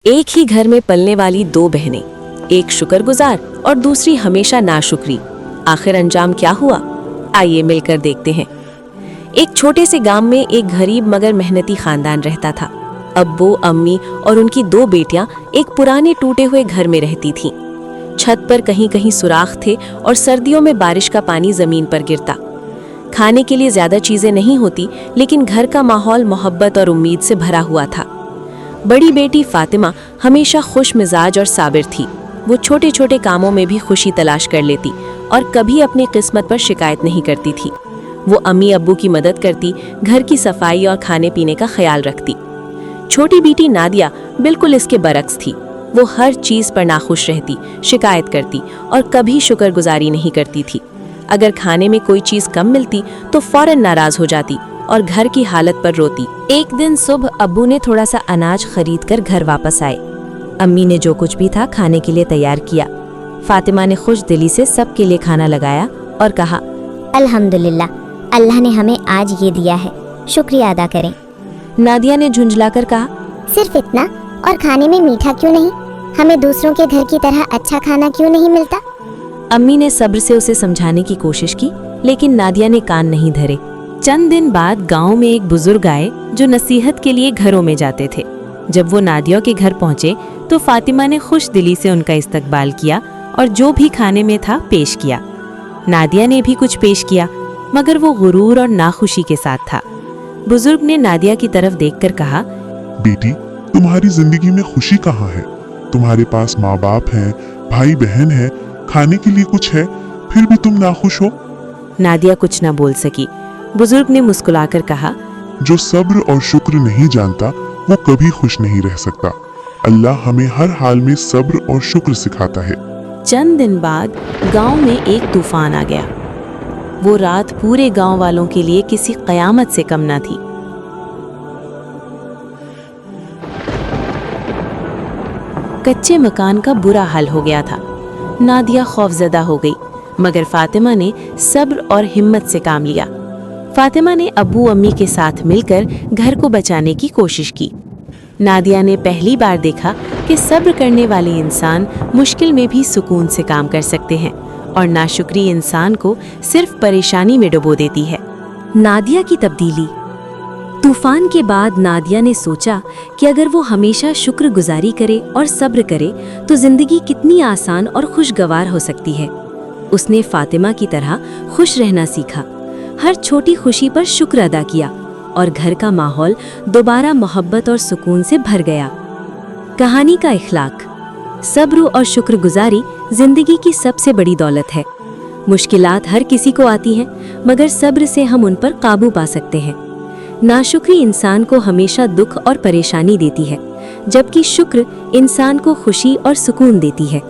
एक ही घर में पलने वाली दो बहनें, एक शुक्रगुजार और दूसरी हमेशा नाशुक्री। आखिर अंजाम क्या हुआ, आइए मिलकर देखते हैं। एक छोटे से गांव में एक गरीब मगर मेहनती खानदान रहता था। अब्बू, अम्मी और उनकी दो बेटियां एक पुराने टूटे हुए घर में रहती थीं। छत पर कहीं कहीं सुराख थे और सर्दियों में बारिश का पानी जमीन पर गिरता। खाने के लिए ज्यादा चीजें नहीं होती, लेकिन घर का माहौल मोहब्बत और उम्मीद से भरा हुआ था। बड़ी बेटी फातिमा हमेशा खुश मिजाज और साबिर थी। वो छोटे छोटे कामों में भी खुशी तलाश कर लेती और कभी अपनी किस्मत पर शिकायत नहीं करती थी। वो अम्मी अब्बू की मदद करती, घर की सफाई और खाने पीने का ख्याल रखती। छोटी बेटी नादिया बिल्कुल इसके बरक्स थी। वो हर चीज पर नाखुश रहती, शिकायत करती और कभी शुक्रगुजारी नहीं करती थी। अगर खाने में कोई चीज कम मिलती तो फौरन नाराज हो जाती और घर की हालत पर रोती। एक दिन सुबह अब्बू ने थोड़ा सा अनाज खरीद कर घर वापस आए। अम्मी ने जो कुछ भी था खाने के लिए तैयार किया। फातिमा ने खुश दिली से सबके लिए खाना लगाया और कहा, अल्हम्दुलिल्लाह, अल्लाह ने हमें आज ये दिया है, शुक्रिया अदा करें। नादिया ने झुंझलाकर कहा, सिर्फ इतना, और खाने में मीठा क्यों नहीं? हमें दूसरों के घर की तरह अच्छा खाना क्यों नहीं मिलता? अम्मी ने सब्र से उसे समझाने की कोशिश की, लेकिन नादिया ने कान नहीं धरे। चंद दिन बाद गांव में एक बुजुर्ग आए जो नसीहत के लिए घरों में जाते थे। जब वो नादिया के घर पहुंचे तो फातिमा ने खुश दिली से उनका इस्तकबाल किया और जो भी खाने में था पेश किया। नादिया ने भी कुछ पेश किया, मगर वो गुरूर और नाखुशी के साथ था। बुजुर्ग ने नादिया की तरफ देखकर कहा, बेटी, तुम्हारी जिंदगी में खुशी कहाँ है? तुम्हारे पास माँ बाप हैं, भाई बहन है, खाने के लिए कुछ है, फिर भी तुम नाखुश हो। नादिया कुछ न बोल सकी। बुजुर्ग ने मुस्कुराकर कहा, जो सब्र और शुक्र नहीं जानता वो कभी खुश नहीं रह सकता। अल्लाह हमें हर हाल में सब्र और शुक्र सिखाता है। चंद दिन बाद गांव में एक तूफान आ गया। वो रात पूरे गांव वालों के लिए किसी कयामत से कम न थी। कच्चे मकान का बुरा हाल हो गया था। नादिया खौफजदा हो गई, मगर फातिमा ने सब्र और हिम्मत से काम लिया। फातिमा ने अब्बू अम्मी के साथ मिलकर घर को बचाने की कोशिश की। नादिया ने पहली बार देखा कि सब्र करने वाले इंसान मुश्किल में भी सुकून से काम कर सकते हैं और नाशुक्री इंसान को सिर्फ परेशानी में डुबो देती है। नादिया की तब्दीली। तूफान के बाद नादिया ने सोचा कि अगर वो हमेशा शुक्रगुजारी करे और सब्र करे तो जिंदगी कितनी आसान और खुशगवार हो सकती है। उसने फातिमा की तरह खुश रहना सीखा, हर छोटी खुशी पर शुक्र अदा किया और घर का माहौल दोबारा मोहब्बत और सुकून से भर गया। कहानी का इखलाक। सब्र और शुक्रगुजारी जिंदगी की सबसे बड़ी दौलत है। मुश्किलात हर किसी को आती हैं, मगर सब्र से हम उन पर काबू पा सकते हैं। नाशुक्री इंसान को हमेशा दुख और परेशानी देती है, जबकि शुक्र इंसान को खुशी और सुकून देती है।